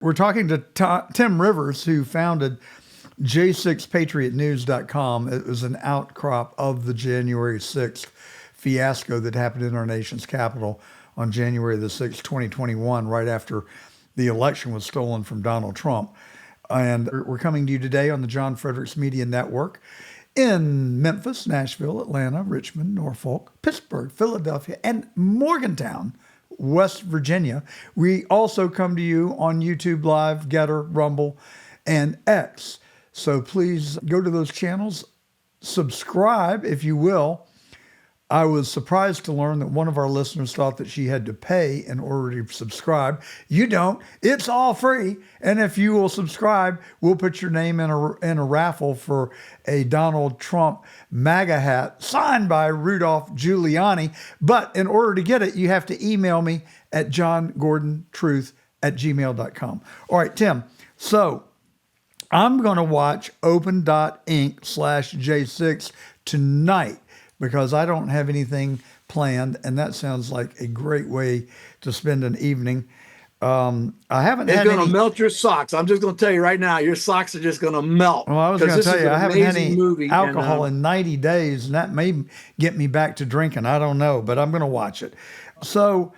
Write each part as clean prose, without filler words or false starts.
We're talking to Tim Rivers, who founded J6PatriotNews.com. It was an outcrop of the January 6th fiasco that happened in our nation's capital on January the 6th, 2021, right after the election was stolen from Donald Trump. And we're coming to you today on the John Fredericks Media Network in Memphis, Nashville, Atlanta, Richmond, Norfolk, Pittsburgh, Philadelphia, and Morgantown, West Virginia. We also come to you on YouTube Live, Getter, Rumble, and X. So please go to those channels, subscribe if you will. I was surprised to learn that one of our listeners thought that she had to pay in order to subscribe. You don't. It's all free. And if you will subscribe, we'll put your name in a raffle for a Donald Trump MAGA hat signed by Rudolph Giuliani. But in order to get it, you have to email me at johngordontruth@gmail.com. All right, Tim. So I'm going to watch open.inc/J6 tonight, because I don't have anything planned, and that sounds like a great way to spend an evening. I haven't It's had going any. to melt your socks. I'm just going to tell you right now, your socks are just going to melt. Well, I was going to tell you, I haven't had any movie, alcohol in 90 days, and that may get me back to drinking. I don't know, but I'm going to watch it. So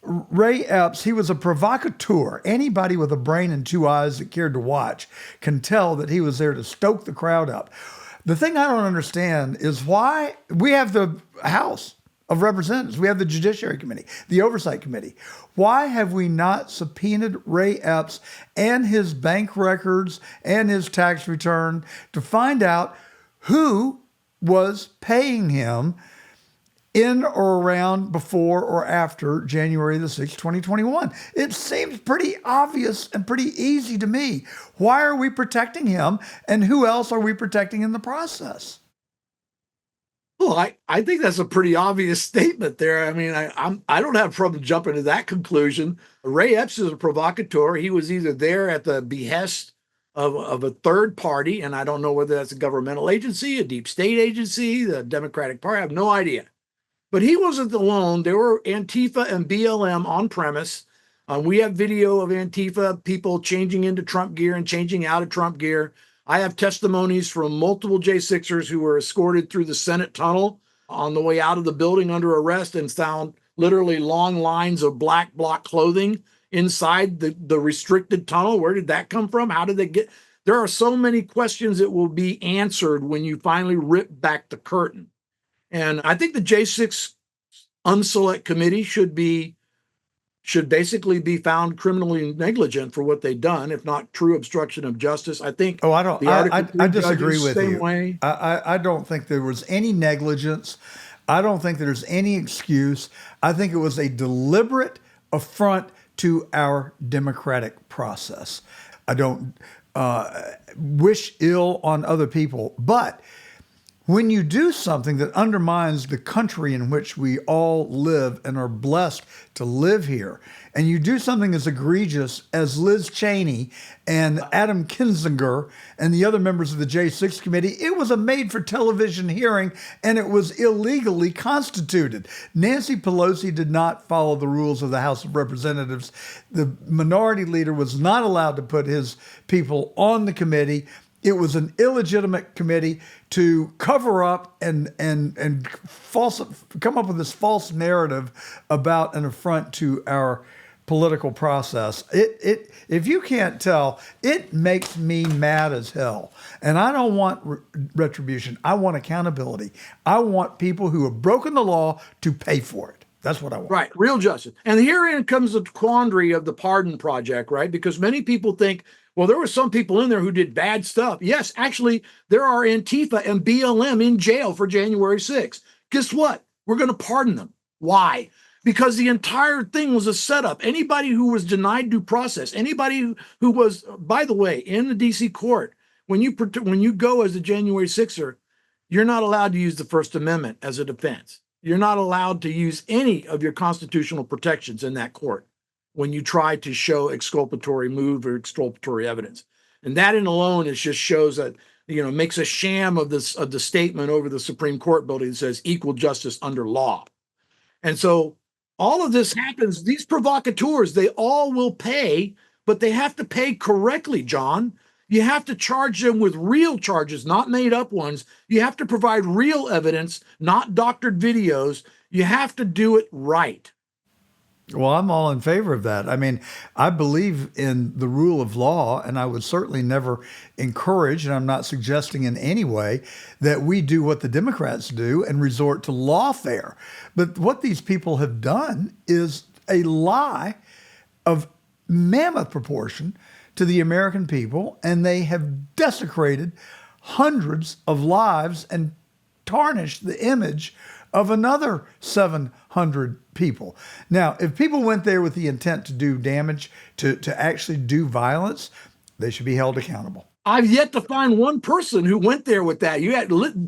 Ray Epps, he was a provocateur. Anybody with a brain and two eyes that cared to watch can tell that he was there to stoke the crowd up. The thing I don't understand is why we have the House of Representatives, we have the Judiciary Committee, the Oversight Committee. Why have we not subpoenaed Ray Epps and his bank records and his tax return to find out who was paying him in or around before or after January the 6th, 2021? It seems pretty obvious and pretty easy to me. Why are we protecting him, and who else are we protecting in the process? Well, I think that's a pretty obvious statement there. I mean, I don't have a problem jumping to that conclusion. Ray Epps is a provocateur. He was either there at the behest of a third party, and I don't know whether that's a governmental agency, a deep state agency, the Democratic Party. I have no idea. But he wasn't alone. There were Antifa and BLM on premise. We have video of Antifa people changing into Trump gear and changing out of Trump gear. I have testimonies from multiple J6ers who were escorted through the Senate tunnel on the way out of the building under arrest and found literally long lines of black bloc clothing inside the restricted tunnel. Where did that come from? How did they get? There are so many questions that will be answered when you finally rip back the curtain. And I think the J6 Unselect Committee should basically be found criminally negligent for what they've done, if not true obstruction of justice. I think. Oh, I don't. I disagree with same you. Way. I don't think there was any negligence. I don't think there's any excuse. I think it was a deliberate affront to our democratic process. I don't wish ill on other people, but when you do something that undermines the country in which we all live and are blessed to live here, and you do something as egregious as Liz Cheney and Adam Kinzinger and the other members of the J6 committee, it was a made-for-television hearing, and it was illegally constituted. Nancy Pelosi did not follow the rules of the House of Representatives. The minority leader was not allowed to put his people on the committee. It was an illegitimate committee to cover up and come up with this false narrative about an affront to our political process. If you can't tell, it makes me mad as hell. And I don't want retribution. I want accountability. I want people who have broken the law to pay for it. That's what I want. Right, real justice. And herein comes the quandary of the Pardon Project, right? Because many people think, well, there were some people in there who did bad stuff. Yes, actually, there are Antifa and BLM in jail for January 6th. Guess what? We're going to pardon them. Why? Because the entire thing was a setup. Anybody who was denied due process, anybody who was, by the way, in the D.C. court, when you go as a January 6er, you're not allowed to use the First Amendment as a defense. You're not allowed to use any of your constitutional protections in that court when you try to show exculpatory move or exculpatory evidence. And that in alone is just shows that, makes a sham of the statement over the Supreme Court building that says equal justice under law. And so all of this happens, these provocateurs, they all will pay, but they have to pay correctly, John. You have to charge them with real charges, not made up ones. You have to provide real evidence, not doctored videos. You have to do it right. Well, I'm all in favor of that. I mean, I believe in the rule of law, and I would certainly never encourage, and I'm not suggesting in any way that we do what the Democrats do and resort to lawfare. But what these people have done is a lie of mammoth proportion to the American people, and they have desecrated hundreds of lives and tarnished the image of another 700 people. Now, if people went there with the intent to do damage, to actually do violence, they should be held accountable. I've yet to find one person who went there with that.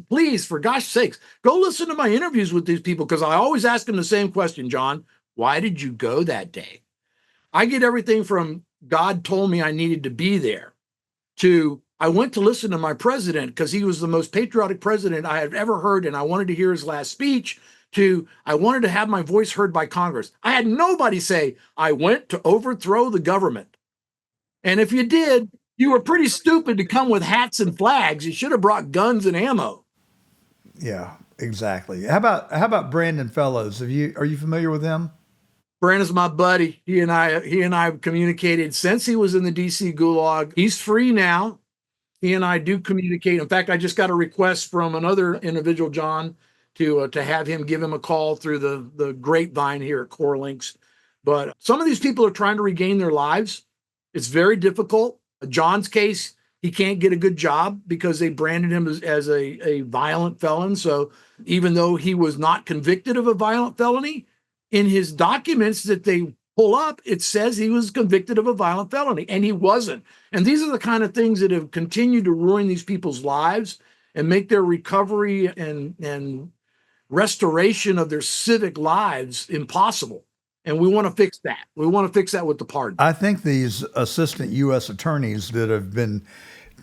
Please, for gosh sakes, go listen to my interviews with these people, because I always ask them the same question, John. Why did you go that day? I get everything from God told me I needed to be there to I went to listen to my president because he was the most patriotic president I had ever heard, and I wanted to hear his last speech, to I wanted to have my voice heard by Congress. I had nobody say, I went to overthrow the government. And if you did, you were pretty stupid to come with hats and flags. You should have brought guns and ammo. Yeah, exactly. How about Brandon Fellows? Are you familiar with him? Brandon's my buddy. He and I have communicated since he was in the DC gulag. He's free now. He and I do communicate. In fact, I just got a request from another individual, John, to have him give him a call through the grapevine here at Core Links. But some of these people are trying to regain their lives. It's very difficult. John's case, he can't get a good job because they branded him as a violent felon. So even though he was not convicted of a violent felony, in his documents that they pull up, it says he was convicted of a violent felony, and he wasn't. And these are the kind of things that have continued to ruin these people's lives and make their recovery and restoration of their civic lives impossible. And we want to fix that. We want to fix that with the pardon. I think these assistant U.S. attorneys that have been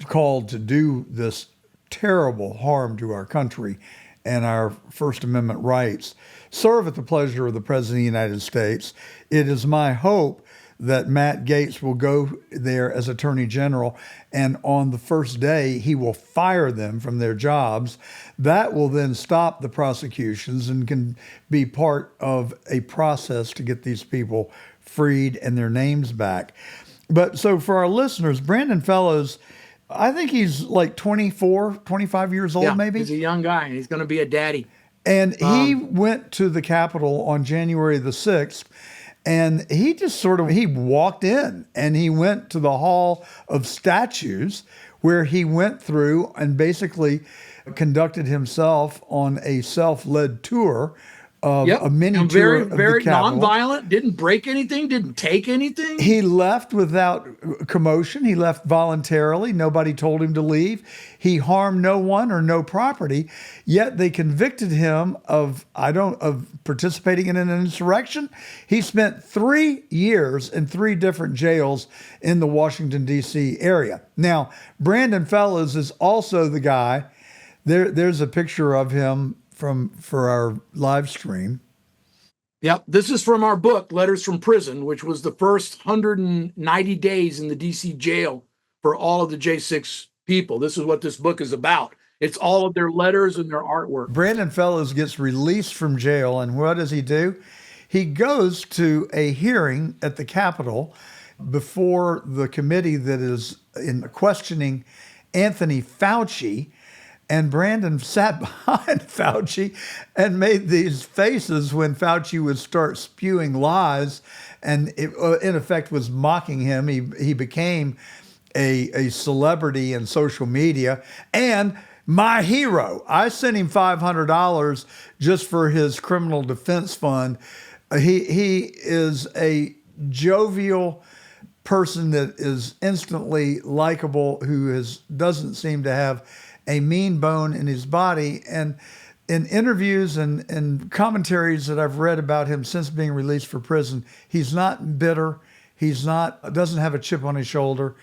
called to do this terrible harm to our country and our First Amendment rights serve at the pleasure of the President of the United States. It is my hope that Matt Gaetz will go there as Attorney General, and on the first day, he will fire them from their jobs. That will then stop the prosecutions and can be part of a process to get these people freed and their names back. But so for our listeners, Brandon Fellows, I think he's like 24, 25 years old, maybe. He's a young guy, and he's going to be a daddy. And he went to the Capitol on January the 6th, and he just he walked in and he went to the Hall of Statues, where he went through and basically conducted himself on a self-led tour of a mini tour of very the Capitol. nonviolent, didn't break anything, didn't take anything. He left without commotion. He left voluntarily. Nobody told him to leave. He harmed no one or no property. Yet they convicted him of participating in an insurrection. He spent 3 years in 3 different jails in the Washington, D.C. area. Now, Brandon Fellows is also the guy. There's a picture of him for our live stream. Yep. This is from our book, Letters from Prison, which was the first 190 days in the DC jail for all of the J6 people. This is what this book is about. It's all of their letters and their artwork. Brandon Fellows gets released from jail, and what does he do? He goes to a hearing at the Capitol before the committee that is in questioning Anthony Fauci. And Brandon sat behind Fauci and made these faces when Fauci would start spewing lies, and it, in effect, was mocking him. He became a celebrity in social media and my hero. I sent him $500 just for his criminal defense fund. He is a jovial person that is instantly likable, who doesn't seem to have a mean bone in his body. And in interviews and commentaries that I've read about him since being released from prison, he's not bitter. Doesn't have a chip on his shoulder.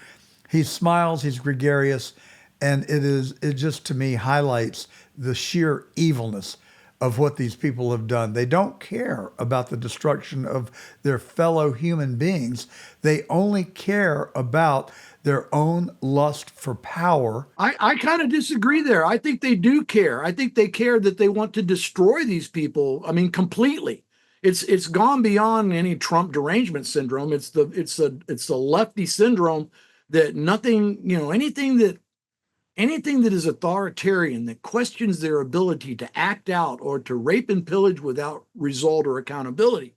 He smiles, he's gregarious. And it just, to me, highlights the sheer evilness of what these people have done. They don't care about the destruction of their fellow human beings. They only care about their own lust for power. I kind of disagree there. I think they do care. I think they care that they want to destroy these people. I mean, completely. It's gone beyond any Trump derangement syndrome. It's the lefty syndrome that nothing, anything that is authoritarian, that questions their ability to act out or to rape and pillage without result or accountability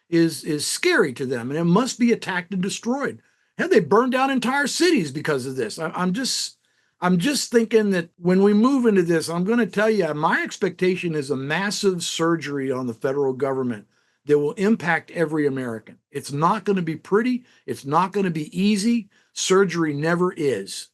is scary to them, and it must be attacked and destroyed. Hell, they burned down entire cities because of this. I'm just thinking that when we move into this, I'm going to tell you, my expectation is a massive surgery on the federal government that will impact every American. It's not going to be pretty. It's not going to be easy. Surgery never is.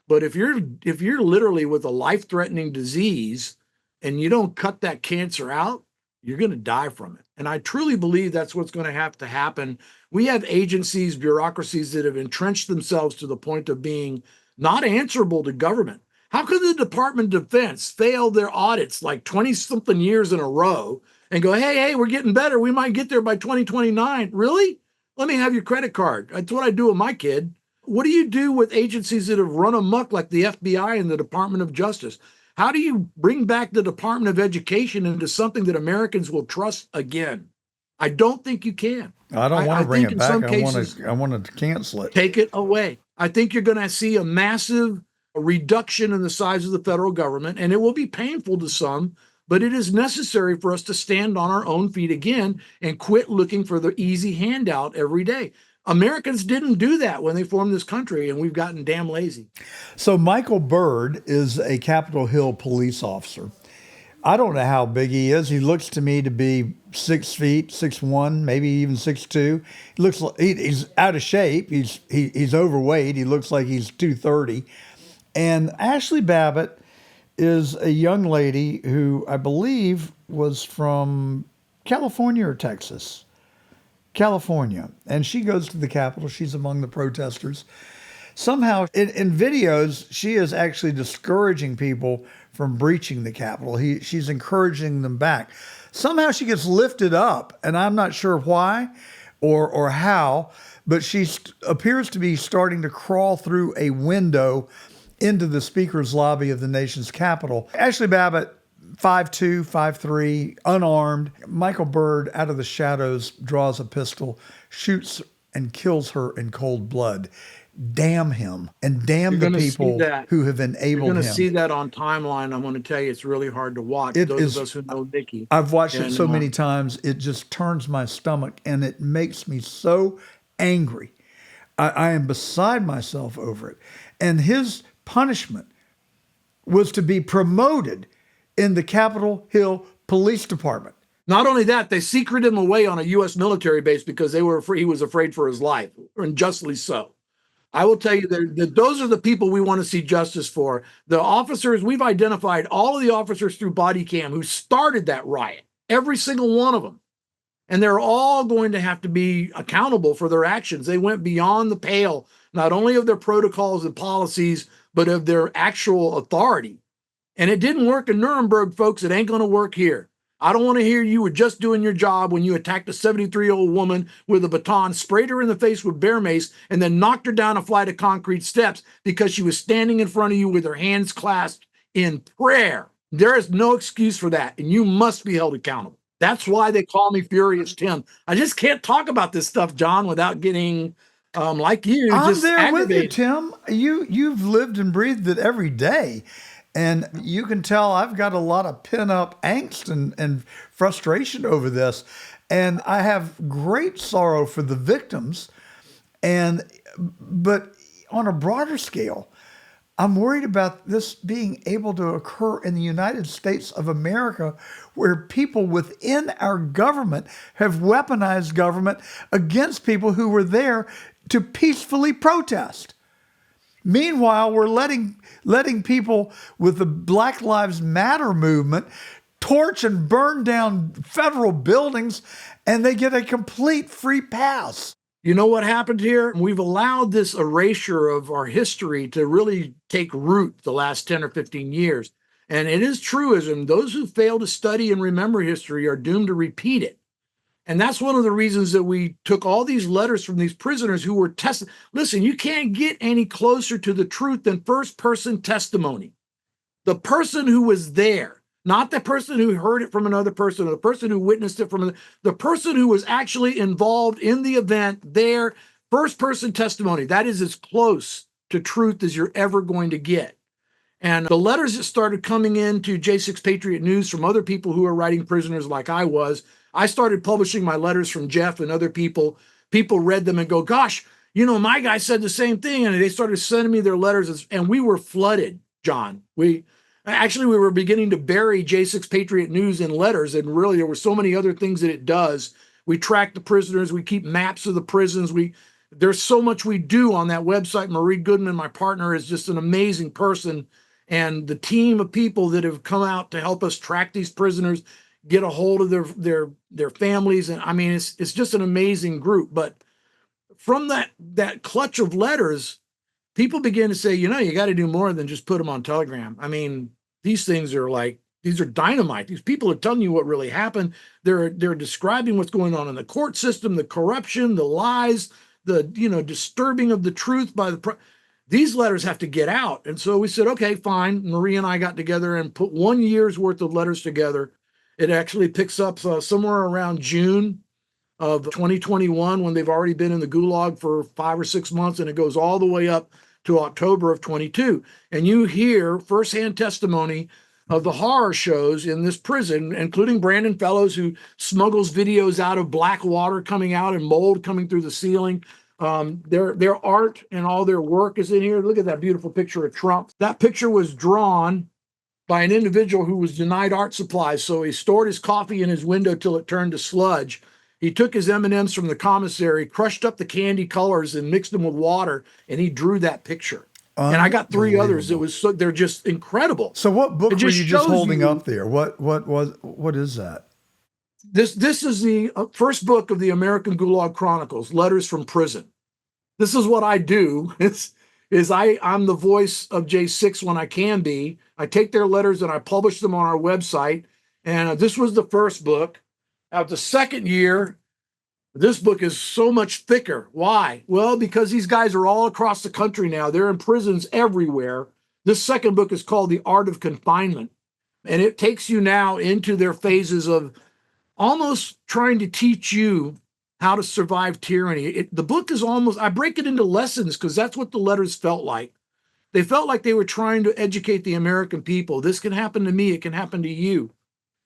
But if you're literally with a life-threatening disease and you don't cut that cancer out, you're going to die from it. And I truly believe that's what's going to have to happen. We have agencies, bureaucracies that have entrenched themselves to the point of being not answerable to government. How could the Department of Defense fail their audits like 20 something years in a row and go, hey, we're getting better. We might get there by 2029. Really? Let me have your credit card. That's what I do with my kid. What do you do with agencies that have run amok like the FBI and the Department of Justice? How do you bring back the Department of Education into something that Americans will trust again? I don't think you can. I don't want to bring think it in back. some I cases, want to cancel it. take it away. I think you're going to see a massive reduction in the size of the federal government, and it will be painful to some, but it is necessary for us to stand on our own feet again and quit looking for the easy handout every day. Americans didn't do that when they formed this country, and we've gotten damn lazy. So Michael Byrd is a Capitol Hill police officer. I don't know how big he is. He looks to me to be 6 feet, 6'1", maybe even 6'2". He looks like he's out of shape. He's overweight. He looks like he's 230. And Ashley Babbitt is a young lady who I believe was from California or Texas. California. And she goes to the Capitol. She's among the protesters. Somehow, in videos, she is actually discouraging people from breaching the Capitol. She's encouraging them back. Somehow she gets lifted up, and I'm not sure why or how, but she appears to be starting to crawl through a window into the speaker's lobby of the nation's Capitol. Ashley Babbitt, 5'2", 5'3", unarmed. Michael Byrd, out of the shadows, draws a pistol, shoots and kills her in cold blood. Damn him, and damn the people who have enabled him. You're going to see that on timeline. I'm going to tell you, it's really hard to watch. Those of us who know Nikki. I've watched it so many times, it just turns my stomach, and it makes me so angry. I am beside myself over it. And his punishment was to be promoted in the Capitol Hill Police Department. Not only that, they secreted him away on a U.S. military base because he was afraid for his life, and justly so. I will tell you that those are the people we want to see justice for. The officers, we've identified all of the officers through body cam who started that riot, every single one of them. And they're all going to have to be accountable for their actions. They went beyond the pale, not only of their protocols and policies, but of their actual authority. And it didn't work in Nuremberg, folks. It ain't going to work here. I don't want to hear you were just doing your job when you attacked a 73-year-old woman with a baton, sprayed her in the face with bear mace, and then knocked her down a flight of concrete steps because she was standing in front of you with her hands clasped in prayer. There is no excuse for that, and you must be held accountable. That's why they call me Furious Tim. I just can't talk about this stuff, John, without getting, like you, I'm just there aggravated. with you, Tim. You've lived and breathed it every day. And you can tell I've got a lot of pent-up angst and frustration over this. And I have great sorrow for the victims. But on a broader scale, I'm worried about this being able to occur in the United States of America, where people within our government have weaponized government against people who were there to peacefully protest. Meanwhile, we're letting people with the Black Lives Matter movement torch and burn down federal buildings, and they get a complete free pass. You know what happened here? We've allowed this erasure of our history to really take root the last 10 or 15 years. And it is truism. Those who fail to study and remember history are doomed to repeat it. And that's one of the reasons that we took all these letters from these prisoners who were tested. Listen, you can't get any closer to the truth than first person testimony. The person who was there, not the person who heard it from another person or the person who witnessed it from the person who was actually involved in the event, there, first person testimony. That is as close to truth as you're ever going to get. And the letters that started coming into J6 Patriot News from other people who are writing prisoners like I was, I started publishing my letters from Jeff and other people. People read them and go, gosh, my guy said the same thing. And they started sending me their letters, and we were flooded, John. We were beginning to bury J6 Patriot News in letters. And really, there were so many other things that it does. We track the prisoners. We keep maps of the prisons. There's so much we do on that website. Marie Goodman, my partner, is just an amazing person. And the team of people that have come out to help us track these prisoners, get a hold of their families. And I mean, it's just an amazing group. But from that clutch of letters, people begin to say, you got to do more than just put them on Telegram. I mean, these things are these are dynamite. These people are telling you what really happened. They're describing what's going on in the court system, the corruption, the lies, the disturbing of the truth by these letters have to get out. And so we said, okay, fine. Marie and I got together and put 1 year's worth of letters together. It actually picks up somewhere around June of 2021, when they've already been in the gulag for 5 or 6 months, and it goes all the way up to October of 22. And you hear firsthand testimony of the horror shows in this prison, including Brandon Fellows, who smuggles videos out of black water coming out and mold coming through the ceiling. Their art and all their work is in here. Look at that beautiful picture of Trump. That picture was drawn by an individual who was denied art supplies. So he stored his coffee in his window till it turned to sludge. He took his M&Ms from the commissary, crushed up the candy colors and mixed them with water, and he drew that picture. And I got 3 others. They're just incredible. So what book were you just holding up there? What is that? This is the first book of the American Gulag Chronicles, Letters from Prison. This is what I do. I'm the voice of J6 when I can be. I take their letters and I publish them on our website. And this was the first book. Out the second year, this book is so much thicker. Why? Well, because these guys are all across the country now. They're in prisons everywhere. This second book is called The Art of Confinement. And it takes you now into their phases of almost trying to teach you how to survive tyranny. The book is I break it into lessons because that's what the letters felt like. They felt like they were trying to educate the American people. This can happen to me. It can happen to you.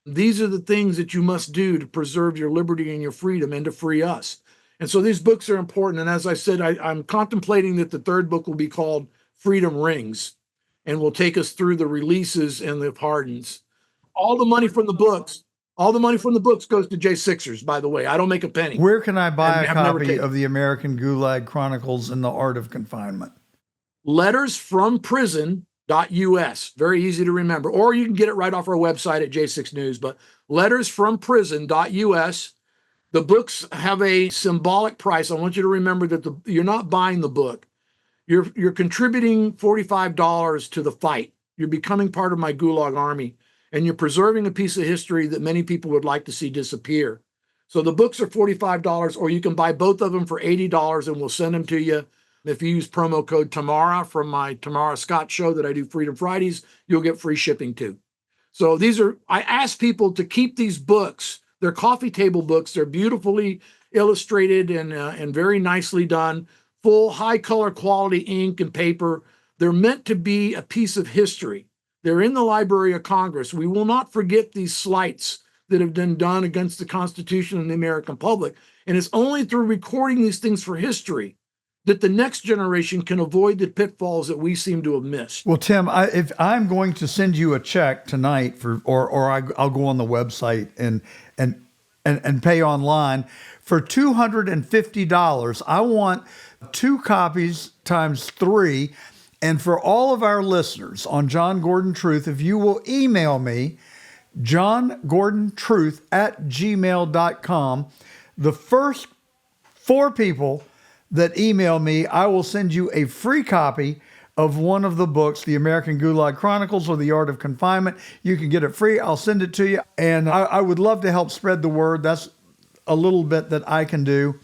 These are the things that you must do to preserve your liberty and your freedom and to free us. And so these books are important. And as I said, I'm contemplating that the third book will be called Freedom Rings and will take us through the releases and the pardons. All the money from the books goes to J6ers, by the way. I don't make a penny. Where can I buy a copy of the American Gulag Chronicles and the Art of Confinement? Lettersfromprison.us. Very easy to remember. Or you can get it right off our website at J6 News. But lettersfromprison.us. The books have a symbolic price. I want you to remember that you're not buying the book. You're contributing $45 to the fight. You're becoming part of my Gulag army. And you're preserving a piece of history that many people would like to see disappear. So the books are $45, or you can buy both of them for $80, and we'll send them to you. If you use promo code Tamara from my Tamara Scott show that I do Freedom Fridays, you'll get free shipping too. So I ask people to keep these books. They're coffee table books. They're beautifully illustrated and very nicely done, full high color quality ink and paper. They're meant to be a piece of history. They're in the Library of Congress. We will not forget these slights that have been done against the Constitution and the American public. And it's only through recording these things for history that the next generation can avoid the pitfalls that we seem to have missed. Well, Tim, if I'm going to send you a check tonight I'll go on the website and pay online for $250, I want 2 copies times 3. And for all of our listeners on John Gordon Truth, if you will email me, johngordontruth@gmail.com, the first 4 people that email me, I will send you a free copy of one of the books, The American Gulag Chronicles or The Art of Confinement. You can get it free. I'll send it to you. And I would love to help spread the word. That's a little bit that I can do.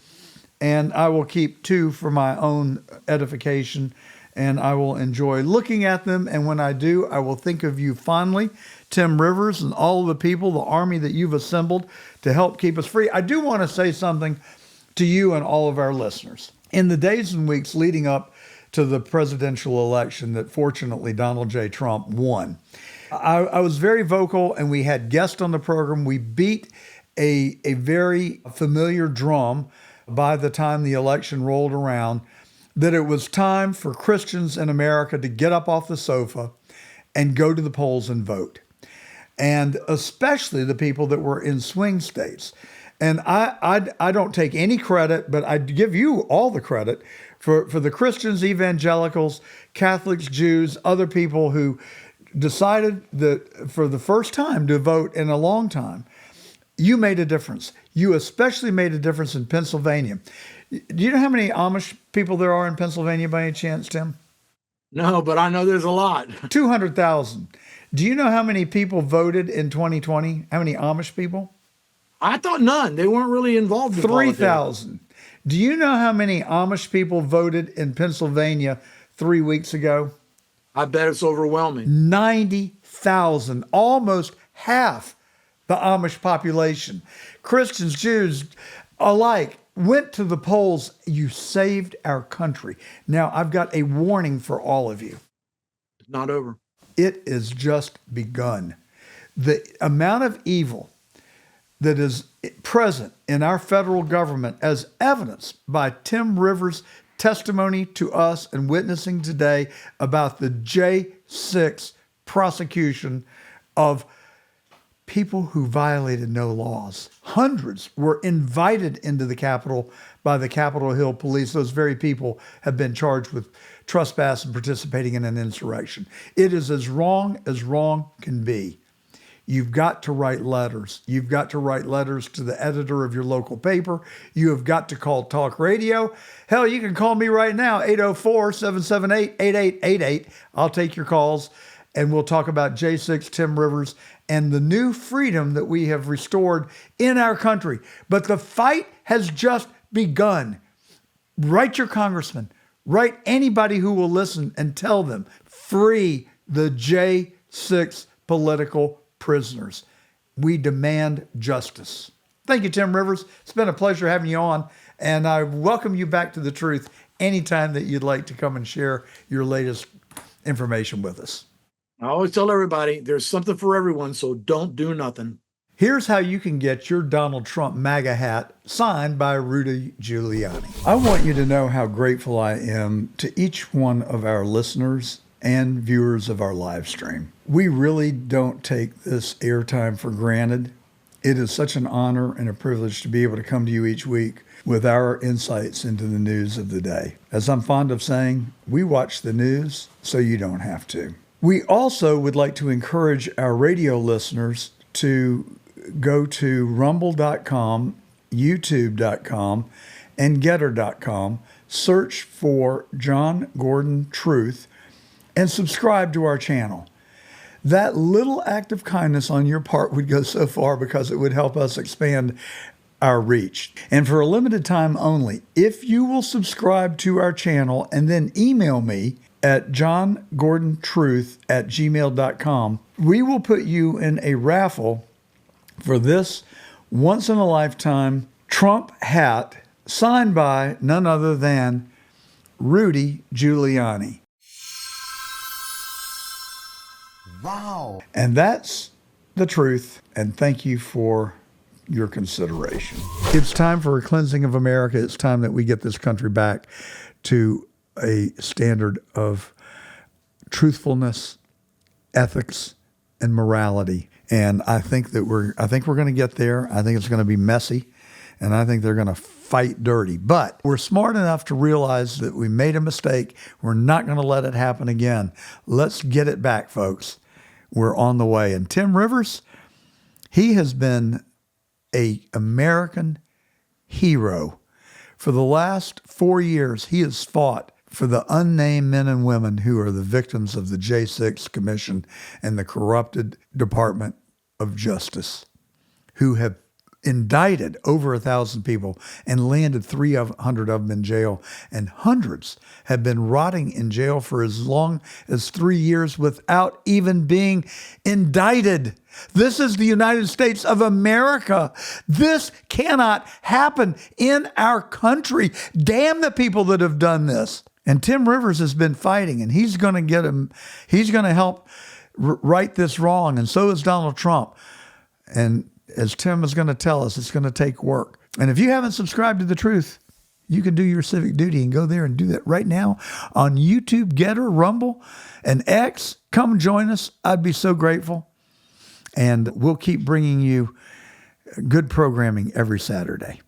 And I will keep 2 for my own edification. And I will enjoy looking at them. And when I do, I will think of you fondly, Tim Rivers, and all of the people, the army that you've assembled to help keep us free. I do want to say something to you and all of our listeners. In the days and weeks leading up to the presidential election that fortunately Donald J. Trump won, I was very vocal, and we had guests on the program. We beat a very familiar drum by the time the election rolled around, that it was time for Christians in America to get up off the sofa and go to the polls and vote. And especially the people that were in swing states. And I don't take any credit, but I give you all the credit for the Christians, evangelicals, Catholics, Jews, other people who decided that for the first time to vote in a long time. You made a difference. You especially made a difference in Pennsylvania. Do you know how many Amish people there are in Pennsylvania by any chance, Tim? No, but I know there's a lot. 200,000. Do you know how many people voted in 2020? How many Amish people? I thought none. They weren't really involved in 3,000. Do you know how many Amish people voted in Pennsylvania 3 weeks ago? I bet it's overwhelming. 90,000, almost half the Amish population. Christians, Jews alike went to the polls. You saved our country. Now, I've got a warning for all of you. It's not over. It is just begun. The amount of evil that is present in our federal government, as evidenced by Tim Rivers' testimony to us and witnessing today about the J6 prosecution of people who violated no laws. Hundreds were invited into the Capitol by the Capitol Hill police. Those very people have been charged with trespass and participating in an insurrection. It is as wrong can be. You've got to write letters. You've got to write letters to the editor of your local paper. You have got to call talk radio. Hell, you can call me right now, 804-778-8888. I'll take your calls, and we'll talk about J6, Tim Rivers, and the new freedom that we have restored in our country. But the fight has just begun. Write your congressman. Write anybody who will listen and tell them, free the J6 political prisoners. We demand justice. Thank you, Tim Rivers. It's been a pleasure having you on, and I welcome you back to the truth anytime that you'd like to come and share your latest information with us. I always tell everybody there's something for everyone, so don't do nothing. Here's how you can get your Donald Trump MAGA hat signed by Rudy Giuliani. I want you to know how grateful I am to each one of our listeners and viewers of our live stream. We really don't take this airtime for granted. It is such an honor and a privilege to be able to come to you each week with our insights into the news of the day. As I'm fond of saying, we watch the news so you don't have to. We also would like to encourage our radio listeners to go to rumble.com, youtube.com, and getter.com, search for John Gordon Truth, and subscribe to our channel. That little act of kindness on your part would go so far because it would help us expand our reach. And for a limited time only, if you will subscribe to our channel and then email me at johngordontruth@gmail.com, we will put you in a raffle for this once-in-a-lifetime Trump hat signed by none other than Rudy Giuliani. Wow. And that's the truth, and thank you for your consideration. It's time for a cleansing of America. It's time that we get this country back to a standard of truthfulness, ethics, and morality. And I think we're going to get there. I think it's going to be messy, and I think they're going to fight dirty. But we're smart enough to realize that we made a mistake. We're not going to let it happen again. Let's get it back, folks. We're on the way. And Tim Rivers, he has been an American hero. For the last 4 years, he has fought for the unnamed men and women who are the victims of the J6 Commission and the corrupted Department of Justice, who have indicted over 1,000 people and landed 300 of them in jail, and hundreds have been rotting in jail for as long as 3 years without even being indicted. This is the United States of America. This cannot happen in our country. Damn the people that have done this. And Tim Rivers has been fighting, and he's going to get him. He's going to help right this wrong, and so is Donald Trump. And as Tim is going to tell us, it's going to take work. And if you haven't subscribed to The Truth, you can do your civic duty and go there and do that right now on YouTube, Getter, Rumble, and X. Come join us. I'd be so grateful. And we'll keep bringing you good programming every Saturday.